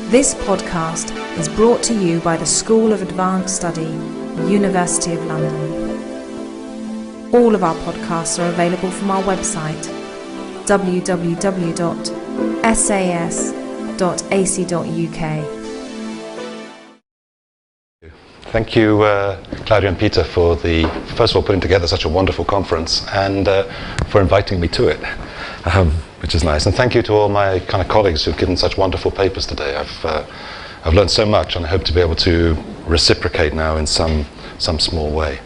This podcast is brought to you by the School of Advanced Study, University of London. All of our podcasts are available from our website, www.sas.ac.uk. Thank you, Claudia and Peter, for first of all, putting together such a wonderful conference and for inviting me to it, which is nice. And thank you to all my kind of colleagues who've given such wonderful papers today. I've learned so much, and I hope to be able to reciprocate now in some small way.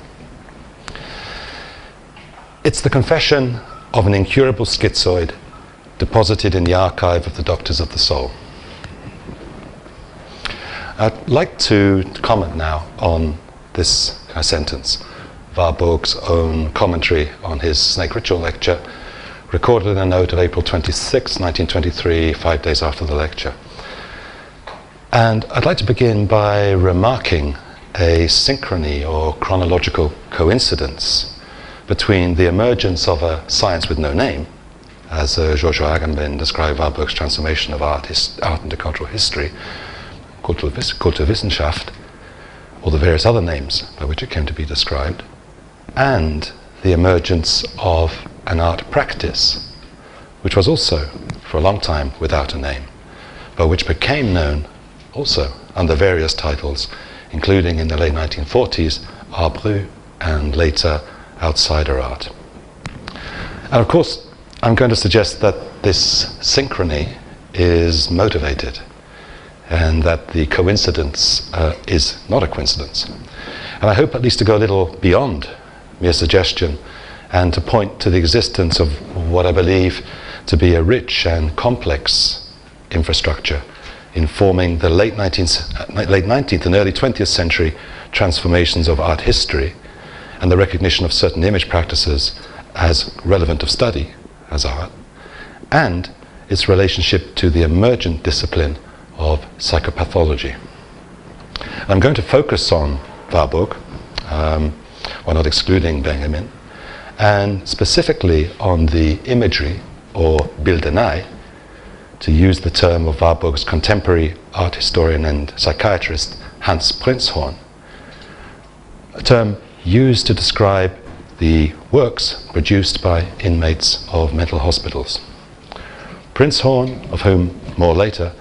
It's the confession of an incurable schizoid deposited in the archive of the doctors of the soul. I'd like to comment now on this sentence, Warburg's own commentary on his snake ritual lecture, recorded in a note of April 26, 1923, 5 days after the lecture. And I'd like to begin by remarking a synchrony or chronological coincidence between the emergence of a science with no name, as Giorgio Agamben described Warburg's transformation of art into cultural history, Kulturwissenschaft, or the various other names by which it came to be described, and the emergence of an art practice, which was also for a long time without a name, but which became known also under various titles, including in the late 1940s, art brut, and later outsider art. And of course, I'm going to suggest that this synchrony is motivated, and that the coincidence is not a coincidence. And I hope at least to go a little beyond mere suggestion and to point to the existence of what I believe to be a rich and complex infrastructure informing the late 19th and early 20th century transformations of art history and the recognition of certain image practices as relevant of study as art, and its relationship to the emergent discipline of psychopathology. I'm going to focus on Warburg, while not excluding Benjamin, and specifically on the imagery, or Bilderei, to use the term of Warburg's contemporary art historian and psychiatrist Hans Prinzhorn, a term used to describe the works produced by inmates of mental hospitals. Prinzhorn, of whom more later,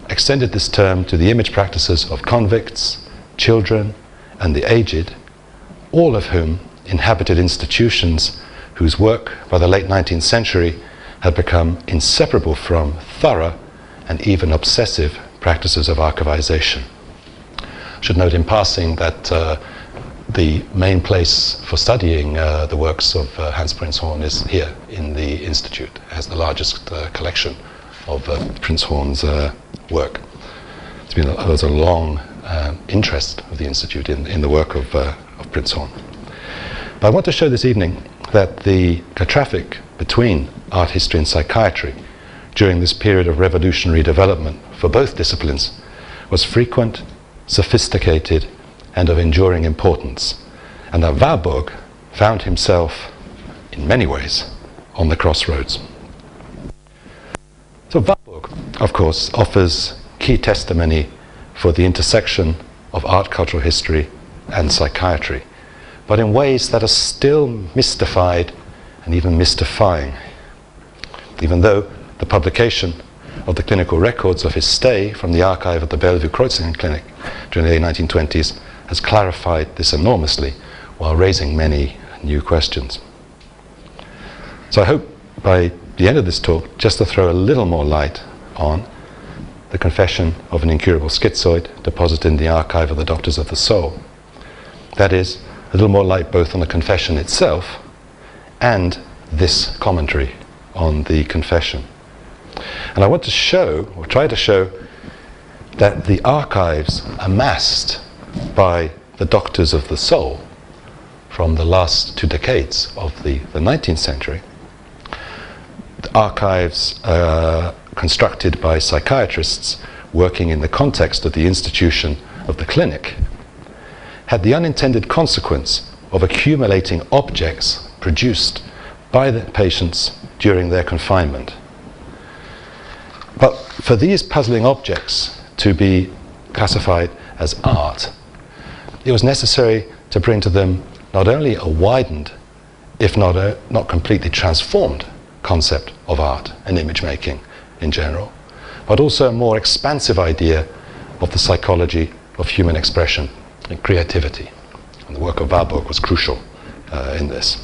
extended this term to the image practices of convicts, children, and the aged, all of whom inhabited institutions whose work by the late 19th century had become inseparable from thorough and even obsessive practices of archivization. I should note in passing that the main place for studying the works of Hans Prinzhorn is here in the Institute. It has the largest collection of Prinzhorn's work. There's a long interest of the Institute in the work of Prinzhorn. But I want to show this evening that the traffic between art history and psychiatry during this period of revolutionary development for both disciplines was frequent, sophisticated, and of enduring importance, and that Warburg found himself, in many ways, on the crossroads. So Warburg, of course, offers key testimony for the intersection of art cultural history and psychiatry, but in ways that are still mystified and even mystifying, even though the publication of the clinical records of his stay from the archive of the Bellevue Kreuzingen Clinic during the late 1920s has clarified this enormously while raising many new questions. So I hope by the end of this talk just to throw a little more light on the confession of an incurable schizoid deposited in the archive of the doctors of the soul. That is, a little more light both on the confession itself and this commentary on the confession. And I want to show, or try to show, that the archives amassed by the doctors of the soul from the last 2 decades of the 19th century, the archives constructed by psychiatrists working in the context of the institution of the clinic, had the unintended consequence of accumulating objects produced by the patients during their confinement. But for these puzzling objects to be classified as art, it was necessary to bring to them not only a widened, if not completely transformed concept of art and image making in general, but also a more expansive idea of the psychology of human expression and creativity. And the work of Warburg was crucial in this.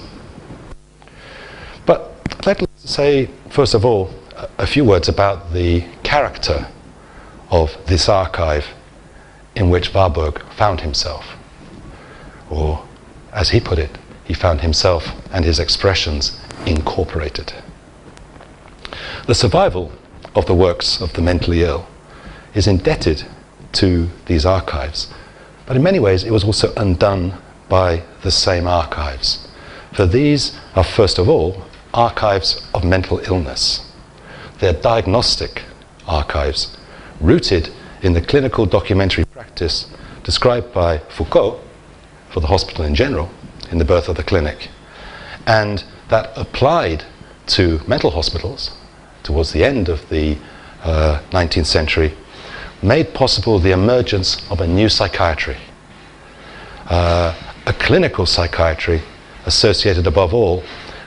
But let's say, first of all, a few words about the character of this archive in which Warburg found himself. Or, as he put it, he found himself and his expressions incorporated. The survival of the works of the mentally ill is indebted to these archives, but in many ways it was also undone by the same archives. For these are, first of all, archives of mental illness. They're diagnostic archives, rooted in the clinical documentary practice described by Foucault for the hospital in general, in The Birth of the Clinic, and that applied to mental hospitals towards the end of the 19th century, made possible the emergence of a new psychiatry, a clinical psychiatry associated above all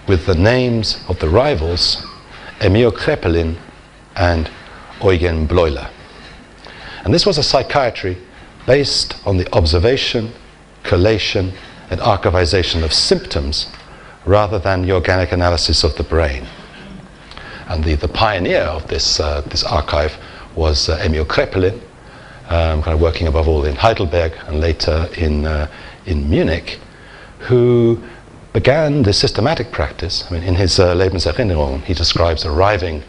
with the names of the rivals Emil Kraepelin and Eugen Bleuler. And this was a psychiatry based on the observation, collation and archivization of symptoms rather than the organic analysis of the brain. And the pioneer of this archive was Emil Kraepelin, kind of working above all in Heidelberg and later in Munich, who began this systematic practice. I mean, in his Lebenserinnerung, he describes arriving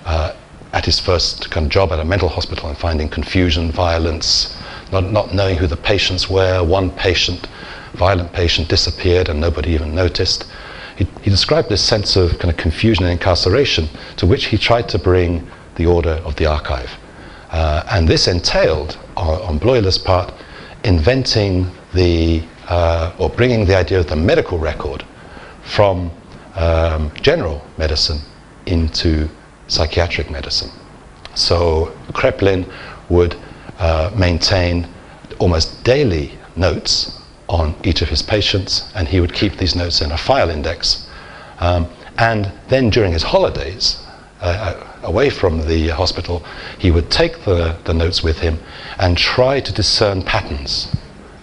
at his first kind of job at a mental hospital and finding confusion, violence, not knowing who the patients were. One violent patient, disappeared and nobody even noticed. He described this sense of kind of confusion and incarceration, to which he tried to bring the order of the archive. And this entailed, on Bleuler's part, inventing or bringing the idea of the medical record from general medicine into psychiatric medicine. So Kraepelin would maintain almost daily notes on each of his patients, and he would keep these notes in a file index. And then during his holidays, away from the hospital, he would take the notes with him and try to discern patterns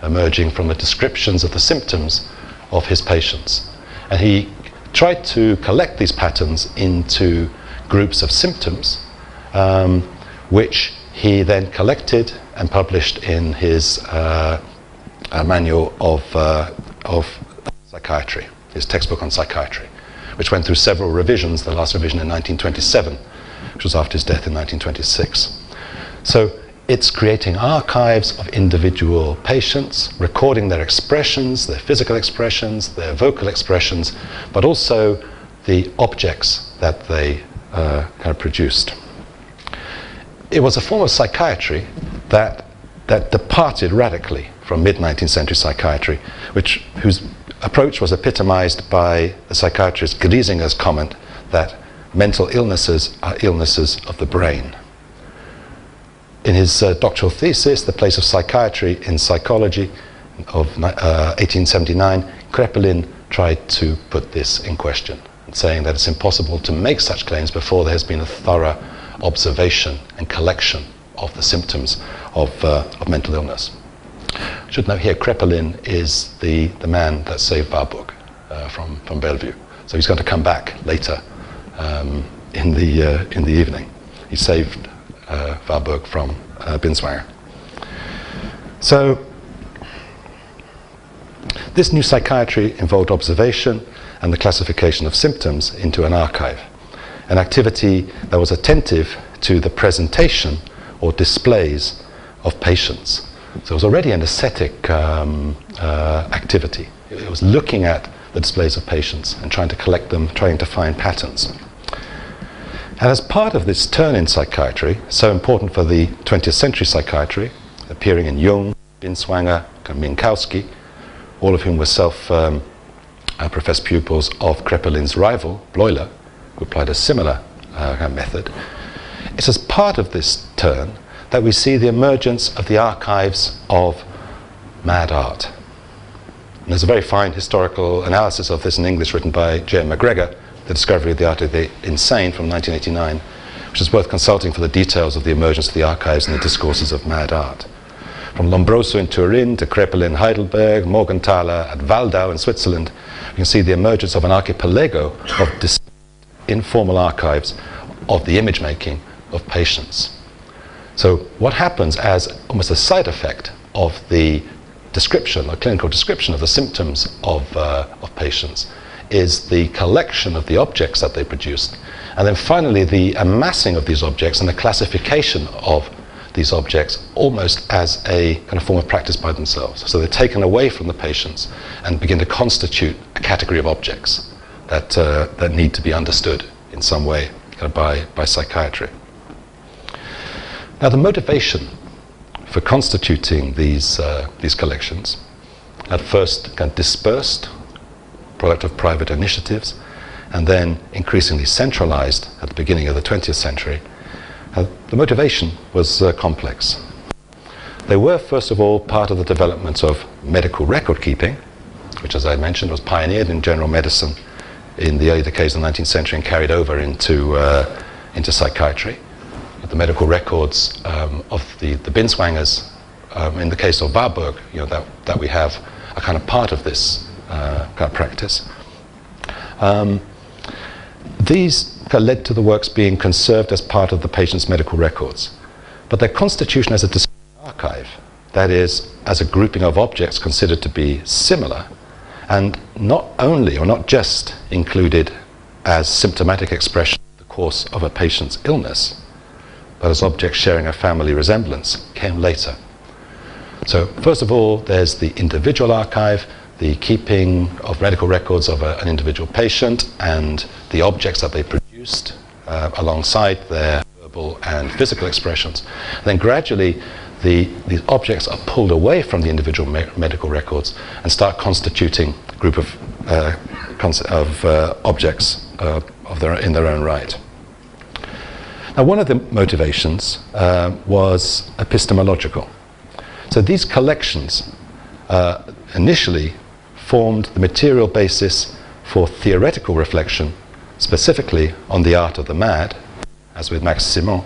emerging from the descriptions of the symptoms of his patients. And he tried to collect these patterns into groups of symptoms, which he then collected and published in his manual of psychiatry, his textbook on psychiatry, which went through several revisions, the last revision in 1927, which was after his death in 1926. So it's creating archives of individual patients, recording their expressions, their physical expressions, their vocal expressions, but also the objects that they kind of produced. It was a form of psychiatry that departed radically from mid-19th century psychiatry, whose approach was epitomized by the psychiatrist Griesinger's comment that mental illnesses are illnesses of the brain. In his doctoral thesis, The Place of Psychiatry in Psychology of 1879, Kraepelin tried to put this in question, saying that it's impossible to make such claims before there has been a thorough observation and collection of the symptoms of mental illness. I should note here, Kraepelin is the man that saved Warburg from Bellevue. So he's going to come back later in the evening. He saved Warburg from Binswanger. So this new psychiatry involved observation and the classification of symptoms into an archive, an activity that was attentive to the presentation or displays of patients. So it was already an aesthetic activity. It was looking at the displays of patients and trying to collect them, trying to find patterns. And as part of this turn in psychiatry, so important for the 20th century psychiatry, appearing in Jung, Binswanger, Minkowski, all of whom were self-professed pupils of Kraepelin's rival, Bleuler, who applied a similar method. It's as part of this turn that we see the emergence of the archives of mad art. And there's a very fine historical analysis of this in English written by J.M. McGregor, The Discovery of the Art of the Insane from 1989, which is worth consulting for the details of the emergence of the archives and the discourses of mad art. From Lombroso in Turin to Krepel in Heidelberg, Morgenthaler at Waldau in Switzerland, you can see the emergence of an archipelago of informal archives of the image making of patients. So what happens as almost a side effect of the description, or clinical description of the symptoms of patients, is the collection of the objects that they produced, and then finally the amassing of these objects and the classification of these objects almost as a kind of form of practice by themselves. So they're taken away from the patients and begin to constitute a category of objects that need to be understood in some way by psychiatry. Now, the motivation for constituting these collections, at first kind of dispersed, product of private initiatives, and then increasingly centralized at the beginning of the 20th century, the motivation was complex. They were, first of all, part of the development of medical record keeping, which, as I mentioned, was pioneered in general medicine in the early decades of the 19th century and carried over into psychiatry. The medical records of the Binswangers, in the case of Warburg, that we have, are kind of part of this kind of practice. These led to the works being conserved as part of the patient's medical records, but their constitution as a discrete archive, that is, as a grouping of objects considered to be similar, and not only or not just included as symptomatic expression of the course of a patient's illness, but as objects sharing a family resemblance, came later. So first of all, there's the individual archive, the keeping of medical records of an individual patient and the objects that they produced alongside their verbal and physical expressions. And then gradually these objects are pulled away from the individual medical records and start constituting a group of objects in their own right. Now, one of the motivations was epistemological. So these collections initially formed the material basis for theoretical reflection, specifically on the art of the mad, as with Max Simon,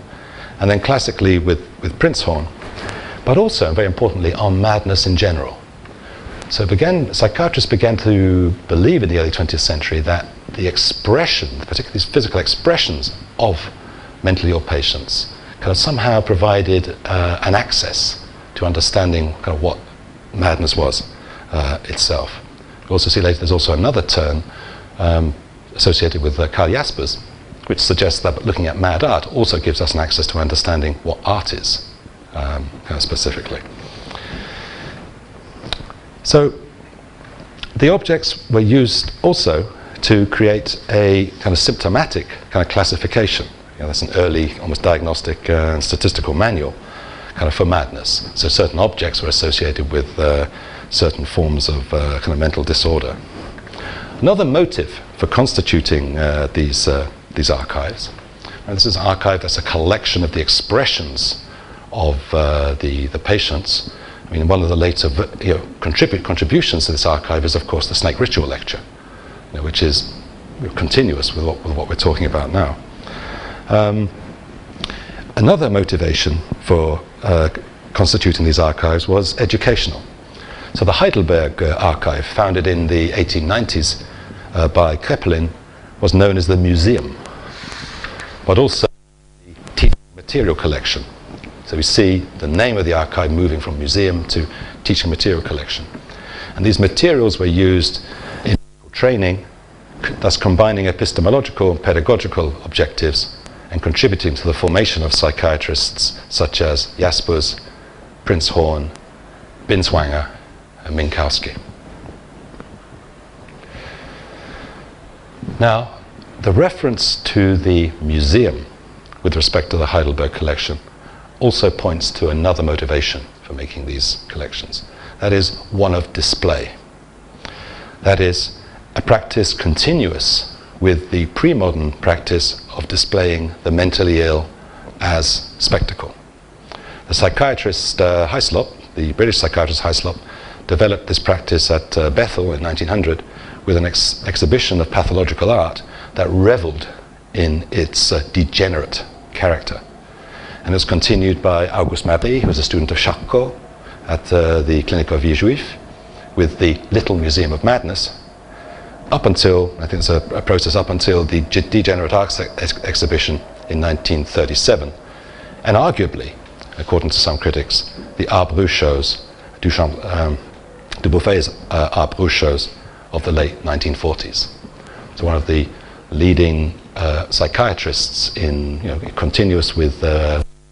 and then classically with Prinzhorn, but also, very importantly, on madness in general. So psychiatrists began to believe in the early 20th century that the expression, particularly these physical expressions of mentally ill patients, kind of somehow provided an access to understanding kind of what madness was itself. We also see later there's also another turn associated with Karl Jaspers, which suggests that looking at mad art also gives us an access to understanding what art is kind of specifically. So the objects were used also to create a kind of symptomatic kind of classification. That's an early, almost diagnostic and statistical manual kind of for madness. So certain objects were associated with certain forms of kind of mental disorder. Another motive for constituting these archives, and this is an archive that's a collection of the expressions of the patients. I mean, one of the later contributions to this archive is, of course, the snake ritual lecture, which is continuous with what we're talking about now. Another motivation for constituting these archives was educational. So the Heidelberg archive, founded in the 1890s by Krepelin, was known as the museum, but also the teaching material collection. So we see the name of the archive moving from museum to teaching material collection. And these materials were used in training, thus combining epistemological and pedagogical objectives and contributing to the formation of psychiatrists such as Jaspers, Prinzhorn, Binswanger, and Minkowski. Now, the reference to the museum with respect to the Heidelberg collection also points to another motivation for making these collections. That is one of display. That is a practice continuous with the pre-modern practice of displaying the mentally ill as spectacle. The psychiatrist Hyslop, the British psychiatrist Hyslop, developed this practice at Bethel in 1900 with an exhibition of pathological art that revelled in its degenerate character. And it was continued by Auguste Marie, who was a student of Charcot at the Clinique of Vie Juif, with the Little Museum of Madness, up until, I think it's a process up until the Degenerate Arts exhibition in 1937. And arguably, according to some critics, the Arbre Rouge shows, Dubouffet's Arbre Rouge shows of the late 1940s. So one of the leading psychiatrists in, continuous with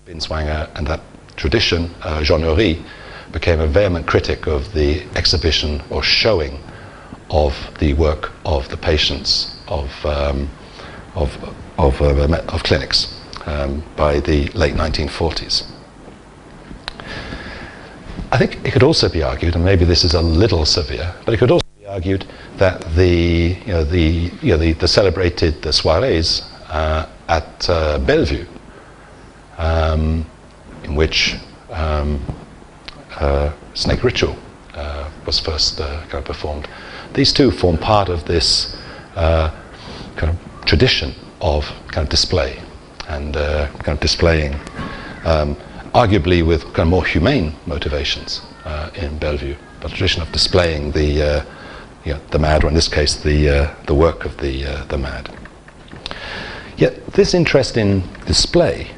Binswanger and that tradition, Jean Horry, became a vehement critic of the exhibition or showing of the work of the patients of clinics by the late 1940s. I think it could also be argued, and maybe this is a little severe, but it could also be argued that the celebrated soirees at Bellevue, in which snake ritual was first kind of performed. These two form part of this kind of tradition of kind of display and kind of displaying, arguably with kind of more humane motivations in Bellevue, but a tradition of displaying the mad, or in this case the work of the mad. Yet this interest in display,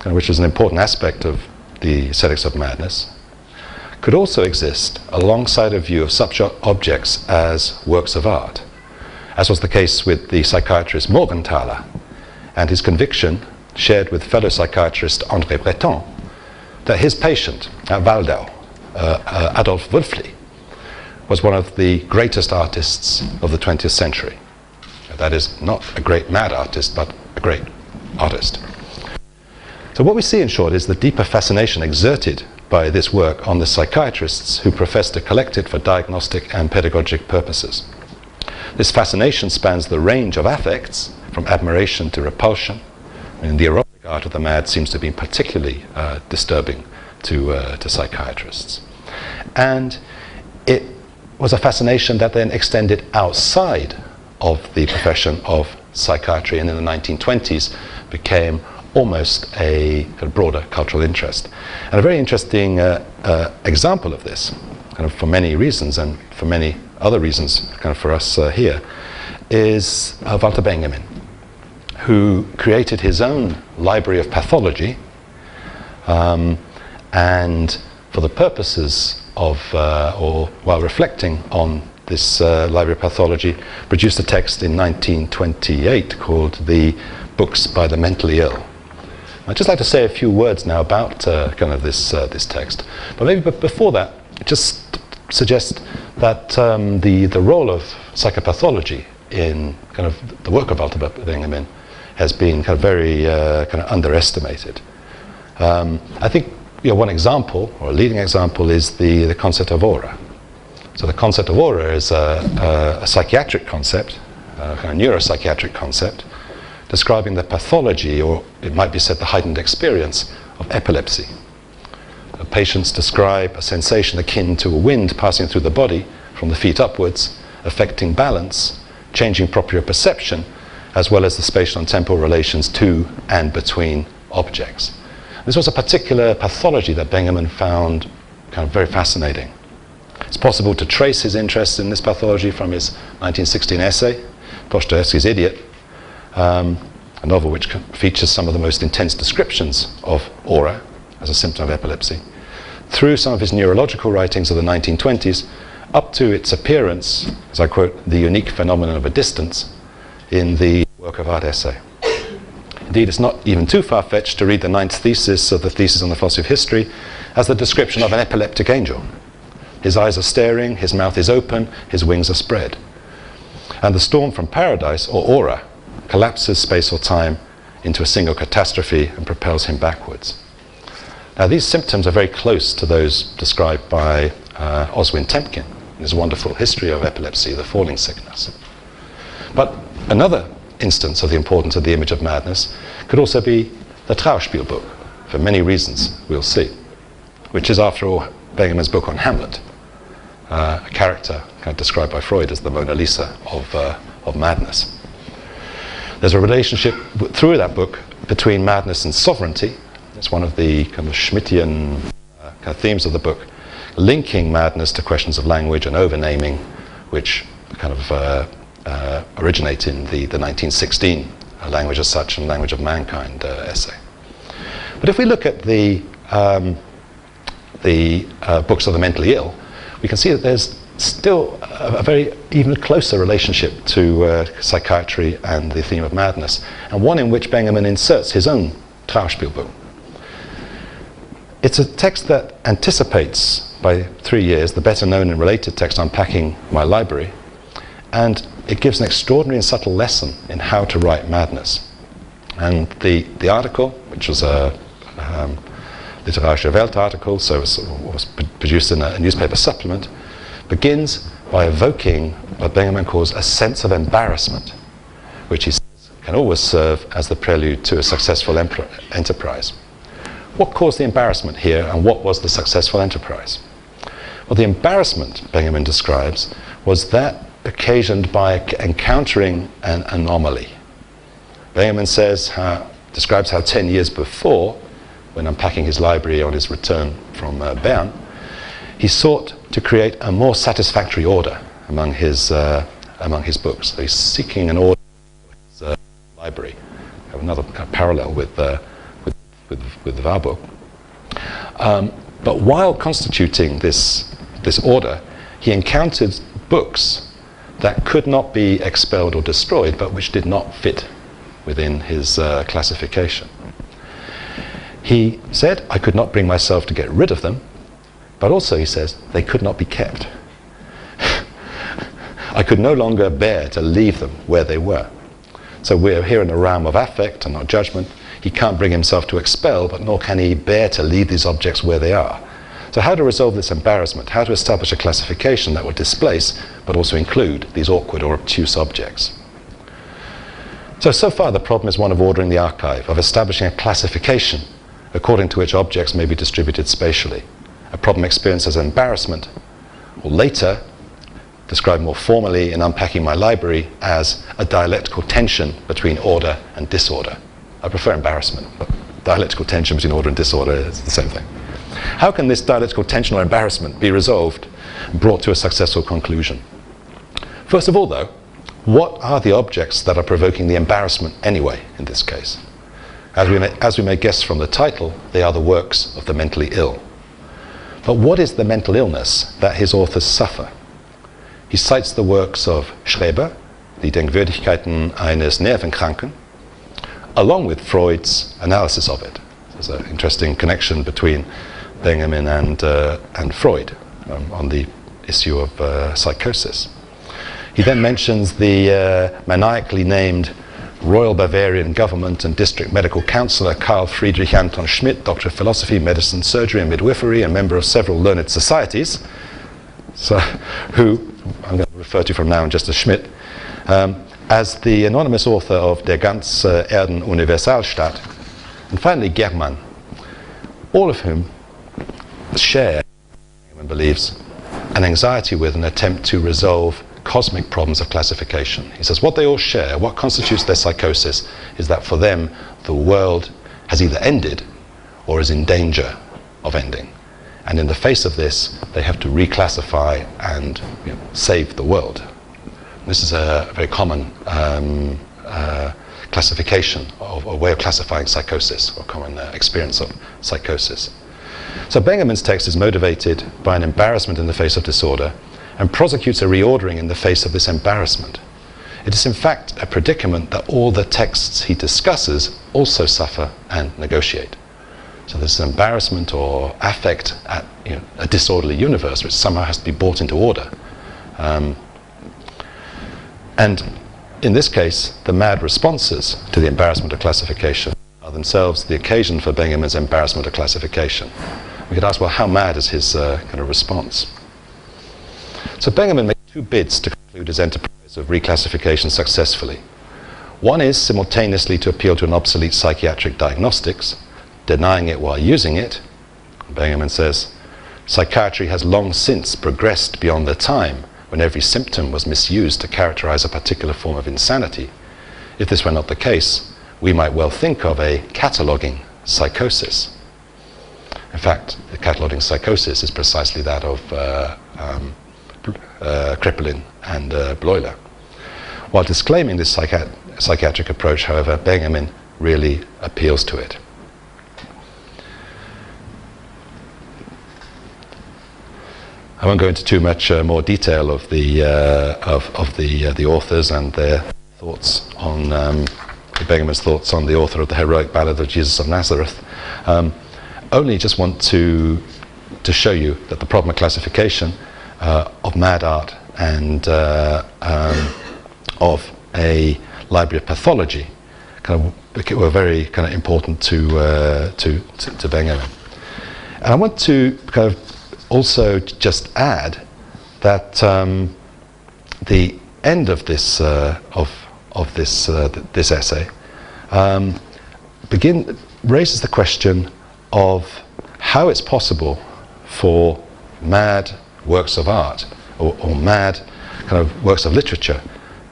which is an important aspect of the aesthetics of madness, could also exist alongside a view of such objects as works of art, as was the case with the psychiatrist Morgenthaler and his conviction, shared with fellow psychiatrist André Breton, that his patient at Waldau, Adolf Wölfli, was one of the greatest artists of the 20th century. That is, not a great mad artist, but a great artist. So what we see, in short, is the deeper fascination exerted by this work on the psychiatrists who profess to collect it for diagnostic and pedagogic purposes. This fascination spans the range of affects, from admiration to repulsion. And the erotic art of the mad seems to be particularly disturbing to psychiatrists. And it was a fascination that then extended outside of the profession of psychiatry, and in the 1920s became almost a kind of broader cultural interest. And a very interesting example of this, kind of for many reasons and for many other reasons kind of for us here, is Walter Benjamin, who created his own library of pathology, and for the purposes of, or while reflecting on this library of pathology, produced a text in 1928 called The Books by the Mentally Ill. I'd just like to say a few words now about kind of this text, but maybe before that, just suggest that the role of psychopathology in kind of the work of Walter Benjamin has been kind of very kind of underestimated. I think one example, or a leading example, is the concept of aura. So the concept of aura is a psychiatric concept, a kind of neuropsychiatric concept, describing the pathology, or it might be said the heightened experience, of epilepsy. Patients describe a sensation akin to a wind passing through the body from the feet upwards, affecting balance, changing proprioception, as well as the spatial and temporal relations to and between objects. This was a particular pathology that Benjamin found kind of very fascinating. It's possible to trace his interest in this pathology from his 1916 essay, Dostoevsky's Idiot, a novel which features some of the most intense descriptions of aura as a symptom of epilepsy, through some of his neurological writings of the 1920s, up to its appearance, as I quote, the unique phenomenon of a distance, in the work of art essay. Indeed, it's not even too far-fetched to read the ninth thesis of the thesis on the philosophy of history as the description of an epileptic angel. His eyes are staring, his mouth is open, his wings are spread. And the storm from paradise, or aura, collapses space or time into a single catastrophe and propels him backwards. Now, these symptoms are very close to those described by Oswin Temkin in his wonderful history of epilepsy, the falling sickness. But another instance of the importance of the image of madness could also be the Trauerspielbuch, for many reasons we'll see, which is, after all, Benjamin's book on Hamlet, a character kind of described by Freud as the Mona Lisa of madness. There's a relationship through that book between madness and sovereignty. It's one of the kind of Schmittian kind of themes of the book, linking madness to questions of language and overnaming, which kind of originate in the 1916 Language as Such and Language of Mankind essay. But if we look at the books of the mentally ill, we can see that there's still a very even closer relationship to psychiatry and the theme of madness, and one in which Benjamin inserts his own Trauerspielbuch. It's a text that anticipates by 3 years the better known and related text Unpacking My Library, and it gives an extraordinary and subtle lesson in how to write madness. And the article, which was a Literarische Welt article, so it was produced in a newspaper supplement, begins by evoking what Benjamin calls a sense of embarrassment, which he says can always serve as the prelude to a successful enterprise. What caused the embarrassment here, and what was the successful enterprise? Well, the embarrassment, Benjamin describes, was that occasioned by encountering an anomaly. Benjamin describes how 10 years before, when unpacking his library on his return from Bern, he sought to create a more satisfactory order among his books. So he's seeking an order for his library. I have another kind of parallel with our book. But while constituting this order, he encountered books that could not be expelled or destroyed, but which did not fit within his classification. He said, I could not bring myself to get rid of them, but also, he says, they could not be kept. I could no longer bear to leave them where they were. So we're here in the realm of affect and not judgment. He can't bring himself to expel, but nor can he bear to leave these objects where they are. So how to resolve this embarrassment? How to establish a classification that would displace, but also include, these awkward or obtuse objects? So far the problem is one of ordering the archive, of establishing a classification according to which objects may be distributed spatially. A problem experienced as embarrassment, or later, described more formally in Unpacking My Library as a dialectical tension between order and disorder. I prefer embarrassment, but dialectical tension between order and disorder is the same thing. How can this dialectical tension or embarrassment be resolved and brought to a successful conclusion? First of all, though, what are the objects that are provoking the embarrassment anyway, in this case? As we may guess from the title, they are the works of the mentally ill. But what is the mental illness that his authors suffer? He cites the works of Schreber, Die Denkwürdigkeiten eines Nervenkranken, along with Freud's analysis of it. There's an interesting connection between Benjamin and Freud on the issue of psychosis. He then mentions the maniacally named Royal Bavarian Government and District Medical Councillor Carl Friedrich Anton Schmidt, Doctor of Philosophy, Medicine, Surgery and Midwifery, and member of several learned societies, who I'm going to refer to from now on just as Schmidt, as the anonymous author of Der ganze Erden Universalstaat, and finally German, all of whom share, Benjamin believes, an anxiety with an attempt to resolve cosmic problems of classification. He says what they all share, what constitutes their psychosis, is that for them the world has either ended or is in danger of ending. And in the face of this, they have to reclassify and save the world. This is a very common classification of a way of classifying psychosis, or common experience of psychosis. So Benjamin's text is motivated by an embarrassment in the face of disorder, and prosecutes a reordering in the face of this embarrassment. It is in fact a predicament that all the texts he discusses also suffer and negotiate. So there's an embarrassment or affect at a disorderly universe which somehow has to be brought into order. And in this case, the mad responses to the embarrassment of classification are themselves the occasion for Benjamin's embarrassment of classification. We could ask, well, how mad is his kind of response? So Benjamin made two bids to conclude his enterprise of reclassification successfully. One is simultaneously to appeal to an obsolete psychiatric diagnostics, denying it while using it. Benjamin says, psychiatry has long since progressed beyond the time when every symptom was misused to characterize a particular form of insanity. If this were not the case, we might well think of a cataloguing psychosis. In fact, the cataloguing psychosis is precisely that of Kraepelin and Bleuler. While disclaiming this psychiatric approach, however, Benjamin really appeals to it. I won't go into too much more detail of the authors and their thoughts on Benjamin's thoughts on the author of the heroic ballad of Jesus of Nazareth. Only just want to show you that the problem of classification of mad art and of a library of pathology were very kind of important to Benjamin. And I want to kind of also just add that the end of this this essay raises the question of how it's possible for mad works of art or mad kind of works of literature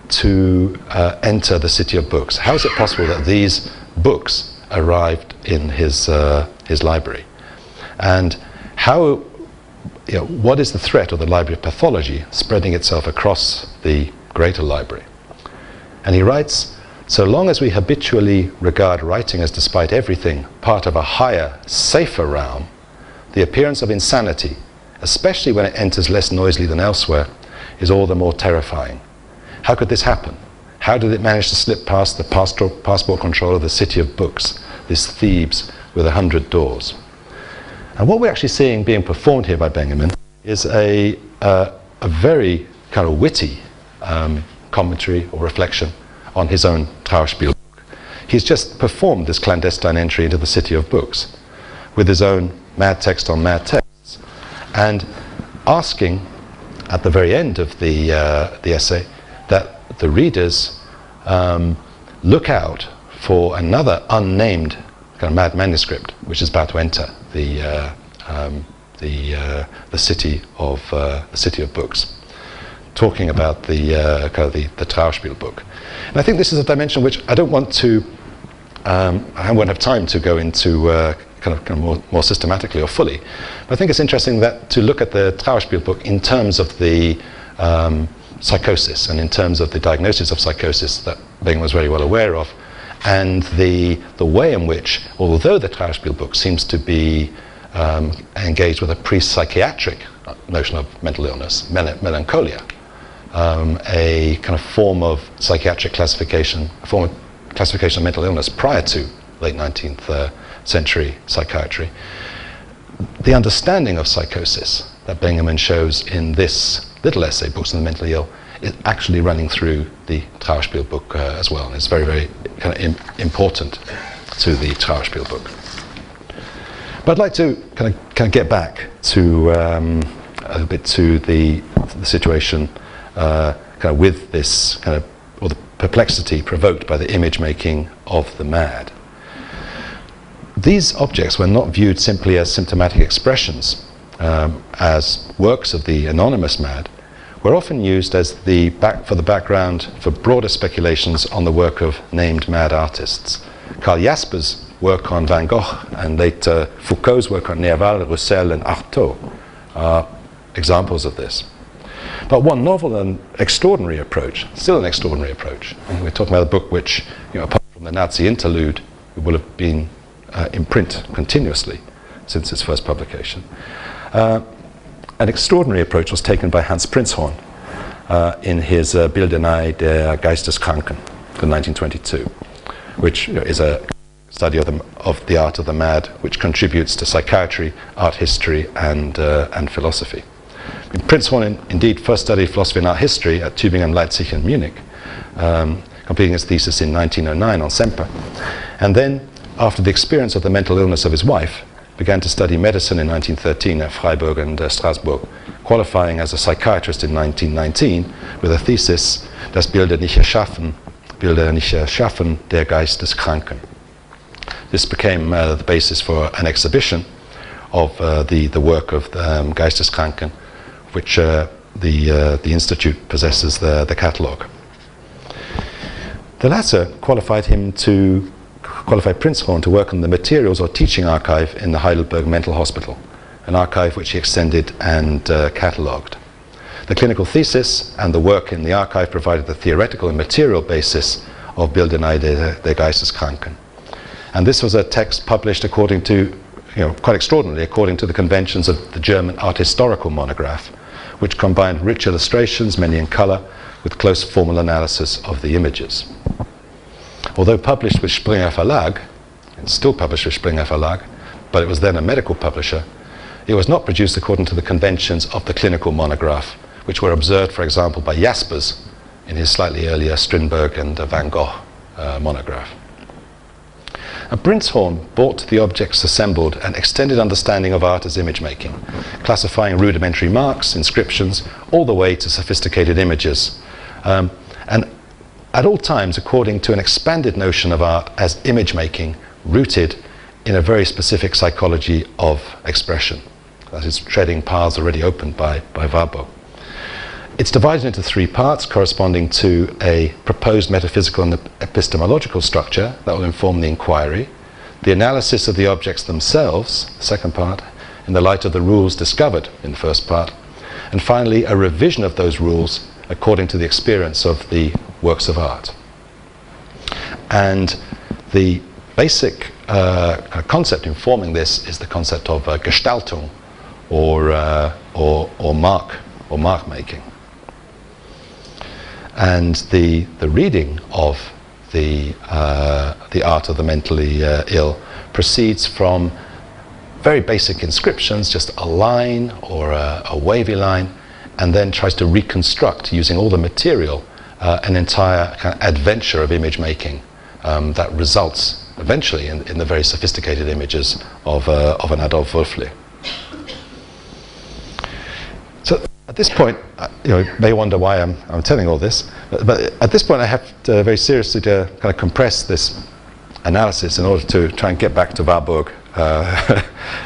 to enter the city of books. How is it possible that these books arrived in his library? And how, what is the threat of the library of pathology spreading itself across the greater library? And he writes, so long as we habitually regard writing as, despite everything, part of a higher, safer realm, the appearance of insanity, especially when it enters less noisily than elsewhere, is all the more terrifying. How could this happen? How did it manage to slip past the passport control of the city of books, this Thebes with 100 doors? And what we're actually seeing being performed here by Benjamin is a very kind of witty commentary or reflection on his own Trauerspiel book. He's just performed this clandestine entry into the city of books with his own mad text on mad texts, and asking at the very end of the essay that the readers look out for another unnamed kind of mad manuscript which is about to enter the city of books, talking about the Trauerspiel book. And I think this is a dimension which I don't want to, I won't have time to go into kind of more systematically or fully. But I think it's interesting that to look at the Trauerspiel book in terms of the psychosis and in terms of the diagnosis of psychosis that Benjamin was very well aware of, and the way in which, although the Trauerspiel book seems to be engaged with a pre-psychiatric notion of mental illness, melancholia, a kind of form of psychiatric classification, a form of classification of mental illness prior to late 19th century psychiatry. The understanding of psychosis that Benjamin shows in this little essay, Books on the Mentally Ill, is actually running through the Trauerspiel book as well, and it's very, very kind of important to the Trauerspiel book. But I'd like to kind of get back to a bit to the situation kind of with this kind of, or the perplexity provoked by the image making of the mad. These objects were not viewed simply as symptomatic expressions, as works of the anonymous mad, were often used as for the background for broader speculations on the work of named mad artists. Karl Jasper's work on Van Gogh and later Foucault's work on Nerval, Roussel and Artaud are examples of this. But one novel and extraordinary approach, still an extraordinary approach, and we're talking about a book which, apart from the Nazi interlude, will have been in print continuously since its first publication. An extraordinary approach was taken by Hans Prinzhorn in his Bilderei der Geisteskranken in 1922, which is a study of the art of the mad, which contributes to psychiatry, art history, and philosophy. Prinzhorn indeed first studied philosophy and art history at Tübingen, Leipzig, and Munich, completing his thesis in 1909 on Semper, and then, after the experience of the mental illness of his wife, began to study medicine in 1913 at Freiburg and Strasbourg, qualifying as a psychiatrist in 1919 with a thesis, Das Bilder nicht erschaffen der Geist des Kranken. this became the basis for an exhibition of the work of Geisteskranken, which the Institute possesses the catalogue. The latter qualified Prinzhorn to work on the materials or teaching archive in the Heidelberg Mental Hospital, an archive which he extended and catalogued. The clinical thesis and the work in the archive provided the theoretical and material basis of Bilderei der Geisteskranken. And this was a text published according to, quite extraordinarily, according to the conventions of the German art historical monograph, which combined rich illustrations, many in colour, with close formal analysis of the images. Although published with Springer Verlag, it's still published with Springer Verlag, but it was then a medical publisher, it was not produced according to the conventions of the clinical monograph, which were observed, for example, by Jaspers in his slightly earlier Strindberg and Van Gogh monograph. Prinzhorn brought the objects assembled an extended understanding of art as image making, classifying rudimentary marks, inscriptions, all the way to sophisticated images, and at all times according to an expanded notion of art as image making rooted in a very specific psychology of expression, that is, treading paths already opened by Warburg. It's divided into three parts corresponding to a proposed metaphysical and epistemological structure that will inform the inquiry, the analysis of the objects themselves, the second part, in the light of the rules discovered in the first part, and finally a revision of those rules according to the experience of the works of art. And the basic concept informing this is the concept of Gestaltung, or mark making. And the reading of the art of the mentally ill proceeds from very basic inscriptions, just a line or a wavy line, and then tries to reconstruct, using all the material, an entire kind of adventure of image making that results eventually in the very sophisticated images of an Adolf Wölfli. So at this point, you may wonder why I'm telling all this, but at this point I have to very seriously to kind of compress this analysis in order to try and get back to Warburg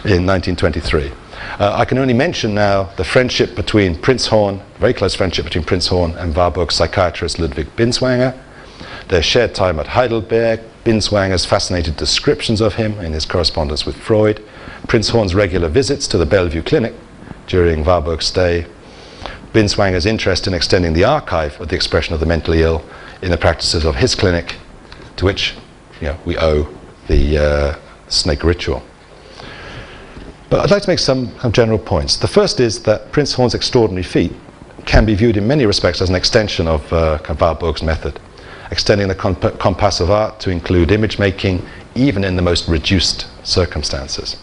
in 1923. I can only mention now the friendship between Prinzhorn, very close friendship between Prinzhorn and Warburg's psychiatrist Ludwig Binswanger, their shared time at Heidelberg, Binswanger's fascinated descriptions of him in his correspondence with Freud, Prinzhorn's regular visits to the Bellevue Clinic during Warburg's stay, Binswanger's interest in extending the archive of the expression of the mentally ill in the practices of his clinic, to which we owe the snake ritual. But I'd like to make some general points. The first is that Prinzhorn's extraordinary feat can be viewed in many respects as an extension of Warburg's method, extending the compass of art to include image making even in the most reduced circumstances.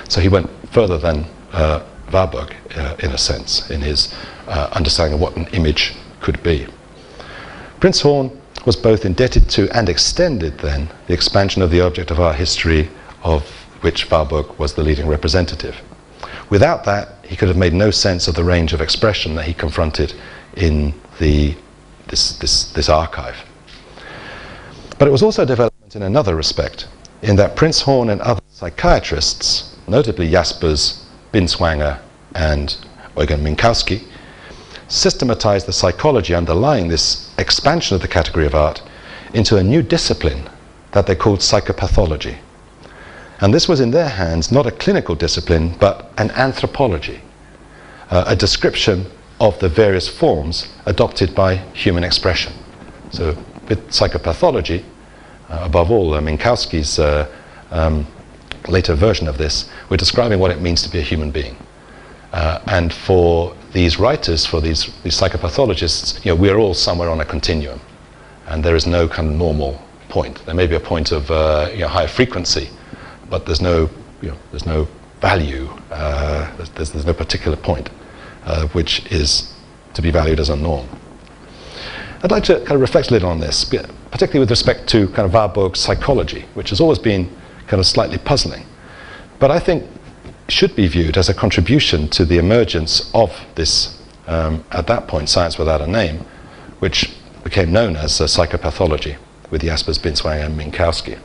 So he went further than Warburg in a sense, in his understanding of what an image could be. Prinzhorn was both indebted to and extended then the expansion of the object of art history of which Warburg was the leading representative. Without that, he could have made no sense of the range of expression that he confronted in this archive. But it was also a development in another respect, in that Prinzhorn and other psychiatrists, notably Jaspers, Binswanger and Eugen Minkowski, systematized the psychology underlying this expansion of the category of art into a new discipline that they called psychopathology. And this was in their hands not a clinical discipline but an anthropology, a description of the various forms adopted by human expression. So with psychopathology, above all Minkowski's later version of this, we're describing what it means to be a human being. And for these writers, for these psychopathologists, we are all somewhere on a continuum, and there is no kind of normal point. There may be a point of higher frequency, but there's no value. There's no particular point which is to be valued as a norm. I'd like to kind of reflect a little on this, particularly with respect to kind of Warburg's psychology, which has always been kind of slightly puzzling, but I think should be viewed as a contribution to the emergence of this, at that point, science without a name, which became known as psychopathology with Jaspers, Binswanger and Minkowski.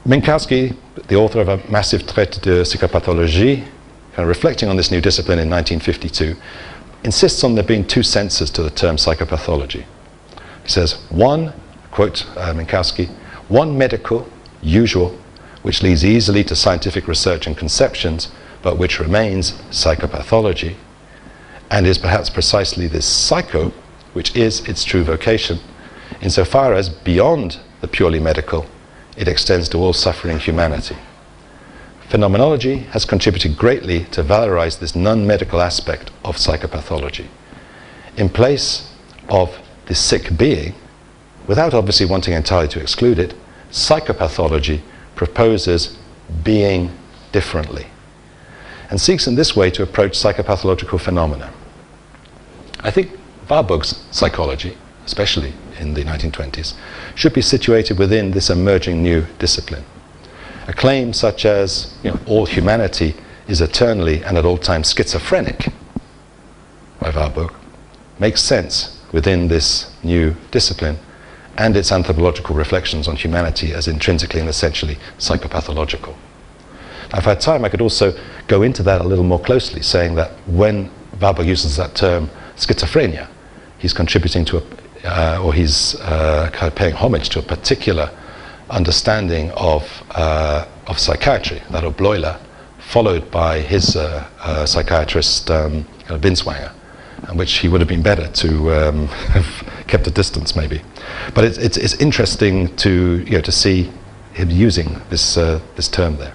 Minkowski, the author of a massive traité de psychopathologie, kind of reflecting on this new discipline in 1952, insists on there being two senses to the term psychopathology. He says, one, quote Minkowski, one medical, usual, which leads easily to scientific research and conceptions, but which remains psychopathology, and is perhaps precisely this psycho, which is its true vocation, insofar as beyond the purely medical, it extends to all suffering humanity. Phenomenology has contributed greatly to valorize this non-medical aspect of psychopathology. In place of the sick being, without obviously wanting entirely to exclude it, psychopathology proposes being differently, and seeks in this way to approach psychopathological phenomena. I think Warburg's psychology, especially in the 1920s, should be situated within this emerging new discipline. A claim such as, all humanity is eternally and at all times schizophrenic, by Warburg, makes sense within this new discipline and its anthropological reflections on humanity as intrinsically and essentially psychopathological. Now, if I had time, I could also go into that a little more closely, saying that when Warburg uses that term schizophrenia, he's contributing to he's kind of paying homage to a particular understanding of psychiatry, that of Bleuler, followed by his psychiatrist Binswanger, and which he would have been better to have kept a distance, maybe. But it's interesting to see him using this term there.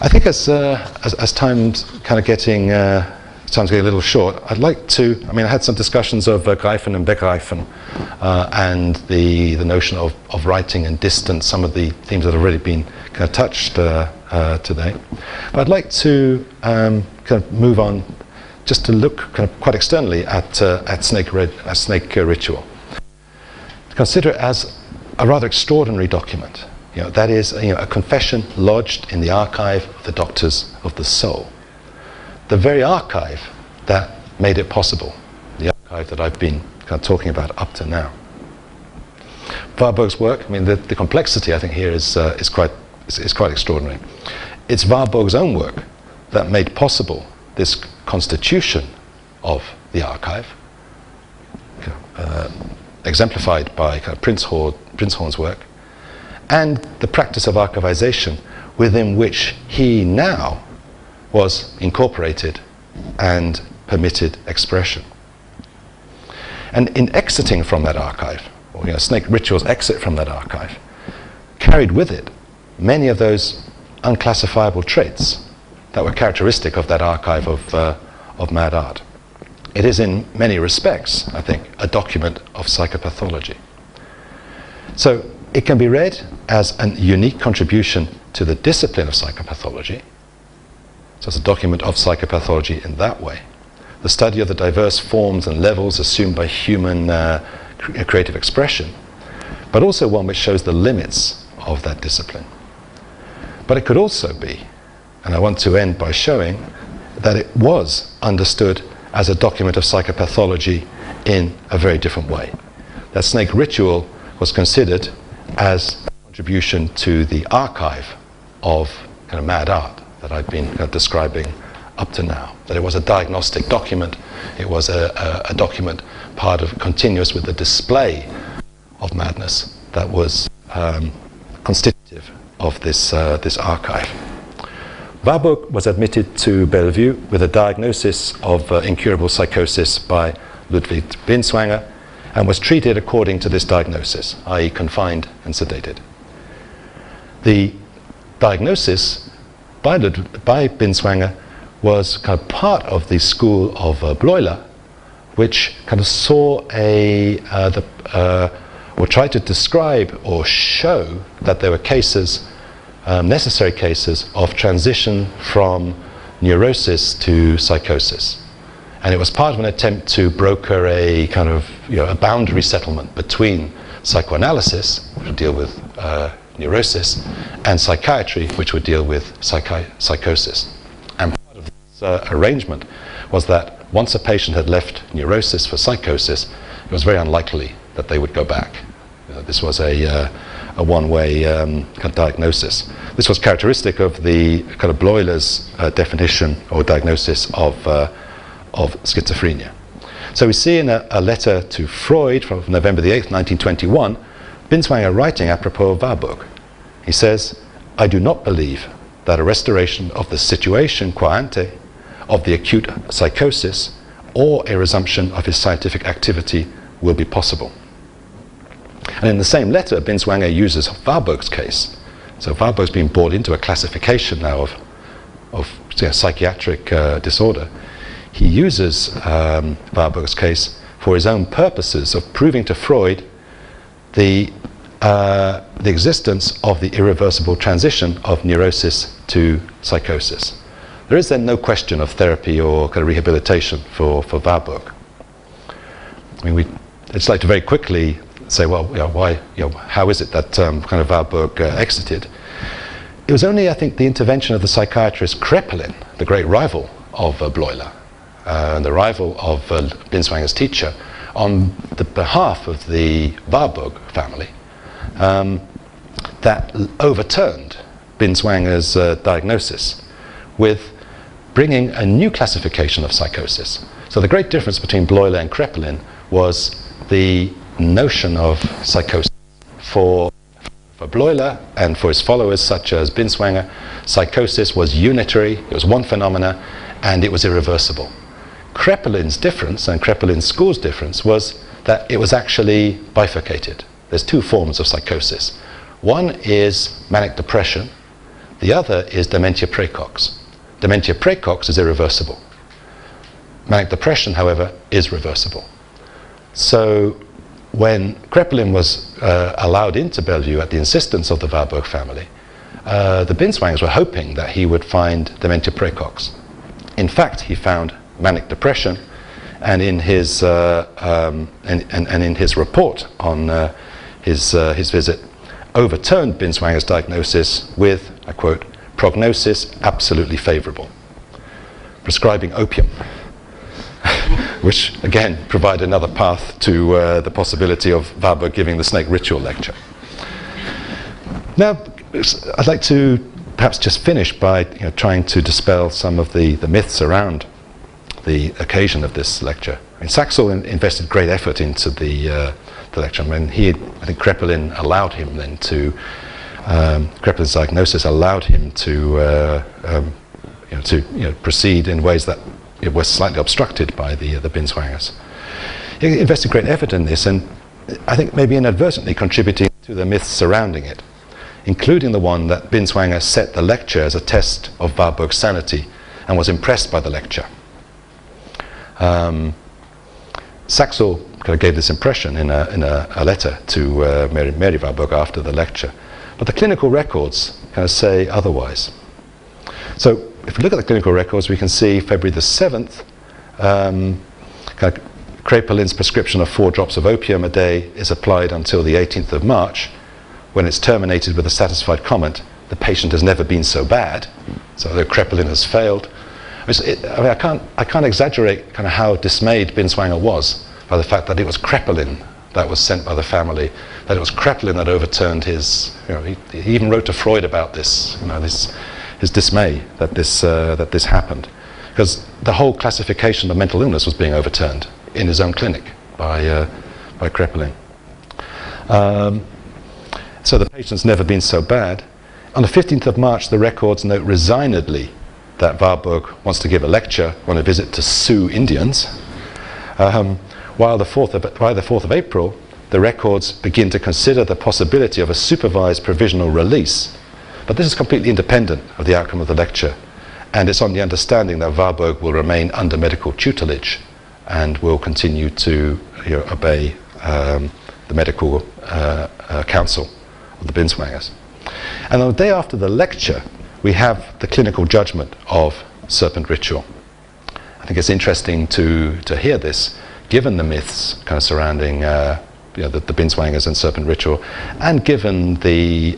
I think as time's kind of getting a little short, I'd like to, I had some discussions of Greifen and Begreifen and the notion of writing and distance, some of the themes that have already been kind of touched today. But I'd like to kind of move on just to look kind of quite externally at snake ritual. Consider it as a rather extraordinary document. That is a confession lodged in the archive of the doctors of the soul. The very archive that made it possible, the archive that I've been kind of talking about up to now. Warburg's work, the complexity I think here is quite extraordinary. It's Warburg's own work that made possible this constitution of the archive, exemplified by kind of Prinzhorn's work, and the practice of archivization within which he now was incorporated and permitted expression. And in exiting from that archive, or snake ritual's exit from that archive, carried with it many of those unclassifiable traits that were characteristic of that archive of mad art. It is in many respects, I think, a document of psychopathology. So it can be read as a unique contribution to the discipline of psychopathology. So it's a document of psychopathology in that way. The study of the diverse forms and levels assumed by human creative expression, but also one which shows the limits of that discipline. But it could also be, and I want to end by showing, that it was understood as a document of psychopathology in a very different way. That snake ritual was considered as a contribution to the archive of kind of mad art that I've been describing up to now. That it was a diagnostic document, it was a document continuous with the display of madness that was constitutive of this archive. Warburg was admitted to Bellevue with a diagnosis of incurable psychosis by Ludwig Binswanger, and was treated according to this diagnosis, i.e. confined and sedated. The diagnosis by Binswanger was kind of part of the school of Bleuler, which kind of saw or tried to describe or show that there were cases, necessary cases of transition from neurosis to psychosis. And it was part of an attempt to broker a kind of a boundary settlement between psychoanalysis, which would deal with neurosis, and psychiatry, which would deal with psychosis. And part of this arrangement was that once a patient had left neurosis for psychosis, it was very unlikely that they would go back. This was a a one-way kind of diagnosis. This was characteristic of the kind of Bleuler's definition or diagnosis of schizophrenia. So we see in a letter to Freud from November the 8th, 1921, Binswanger writing apropos of Warburg. He says, "I do not believe that a restoration of the situation qua ante of the acute psychosis or a resumption of his scientific activity will be possible." And in the same letter, Binswanger uses Warburg's case. So Warburg's been brought into a classification now of psychiatric disorder. He uses Warburg's case for his own purposes of proving to Freud the existence of the irreversible transition of neurosis to psychosis. There is then no question of therapy or kind of rehabilitation for Warburg. I mean, I'd just like to very quickly say, well, why, how is it that kind of Warburg exited? It was only, I think, the intervention of the psychiatrist Kraepelin, the great rival of Bleuler, and the rival of Binswanger's teacher, on the behalf of the Warburg family, that overturned Binswanger's diagnosis with bringing a new classification of psychosis. So the great difference between Bleuler and Kraepelin was the notion of psychosis. For Bleuler and for his followers such as Binswanger, psychosis was unitary, it was one phenomena, and it was irreversible. Kraepelin's difference, and Kraepelin's school's difference, was that it was actually bifurcated. There's two forms of psychosis. One is manic depression, the other is dementia praecox. Dementia praecox is irreversible. Manic depression, however, is reversible. So when Kraepelin was allowed into Bellevue at the insistence of the Warburg family, the Binswangers were hoping that he would find dementia praecox. In fact, he found manic depression, and in his in his report on his visit, overturned Binswanger's diagnosis with, I quote, "prognosis absolutely favorable," prescribing opium, which again provided another path to the possibility of Warburg giving the snake ritual lecture. Now, I'd like to perhaps just finish by trying to dispel some of the myths around the occasion of this lecture. I mean, Saxel invested great effort into the lecture. I mean, I think Kraepelin allowed him then to, Kraepelin's diagnosis allowed him to proceed in ways that it was slightly obstructed by the Binswangers. He invested great effort in this, and I think maybe inadvertently contributing to the myths surrounding it, including the one that Binswanger set the lecture as a test of Warburg's sanity and was impressed by the lecture. Saxel kind of gave this impression in a letter to Mary Warburg after the lecture, but the clinical records kind of say otherwise. So if we look at the clinical records, we can see February the 7th, kind of Kraepelin's prescription of 4 drops of opium a day is applied until the 18th of March, when it's terminated with a satisfied comment, "The patient has never been so bad." So the Kraepelin has failed. I can't exaggerate kind of how dismayed Binswanger was by the fact that it was Kraepelin that was sent by the family, that it was Kraepelin that overturned his, he even wrote to Freud about this, his dismay that this happened, because the whole classification of mental illness was being overturned in his own clinic by Kraepelin. So the patient's never been so bad. On the 15th of March, the records note resignedly that Warburg wants to give a lecture on a visit to Sioux Indians, while by the 4th of April, the records begin to consider the possibility of a supervised provisional release. But this is completely independent of the outcome of the lecture, and it's on the understanding that Warburg will remain under medical tutelage and will continue to obey the medical counsel of the Binswangers. And on the day after the lecture, we have the clinical judgment of serpent ritual. I think it's interesting to hear this, given the myths kind of surrounding the Binswangers and serpent ritual, and given the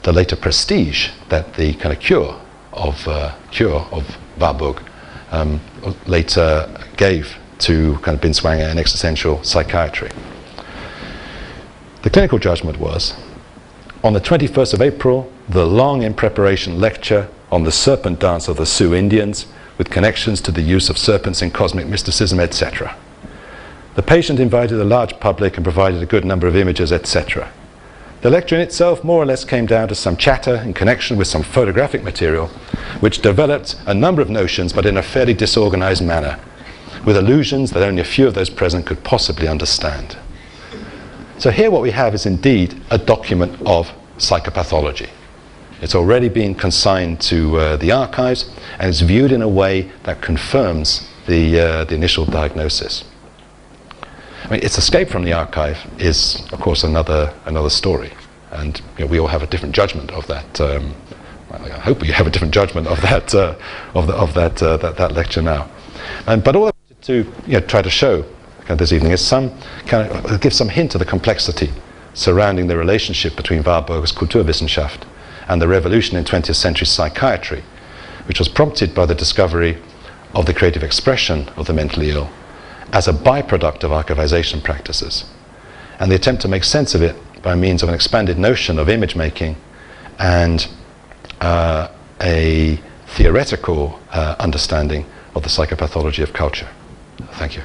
later prestige that the kind of cure of Warburg later gave to kind of Binswanger and existential psychiatry. The clinical judgment was On the 21st of April, the long in preparation lecture on the serpent dance of the Sioux Indians, with connections to the use of serpents in cosmic mysticism, etc. The patient invited a large public and provided a good number of images, etc. The lecture in itself more or less came down to some chatter in connection with some photographic material, which developed a number of notions, but in a fairly disorganized manner, with illusions that only a few of those present could possibly understand. So here what we have is indeed a document of psychopathology. It's already been consigned to the archives, and it's viewed in a way that confirms the initial diagnosis. I mean, its escape from the archive is, of course, another story, and we all have a different judgment of that. I hope we have a different judgment of that that lecture now. But all I wanted to try to show this evening is give some hint of the complexity surrounding the relationship between Warburg's Kulturwissenschaft and the revolution in 20th century psychiatry, which was prompted by the discovery of the creative expression of the mentally ill as a byproduct of archivization practices, and the attempt to make sense of it by means of an expanded notion of image making and a theoretical understanding of the psychopathology of culture. Thank you.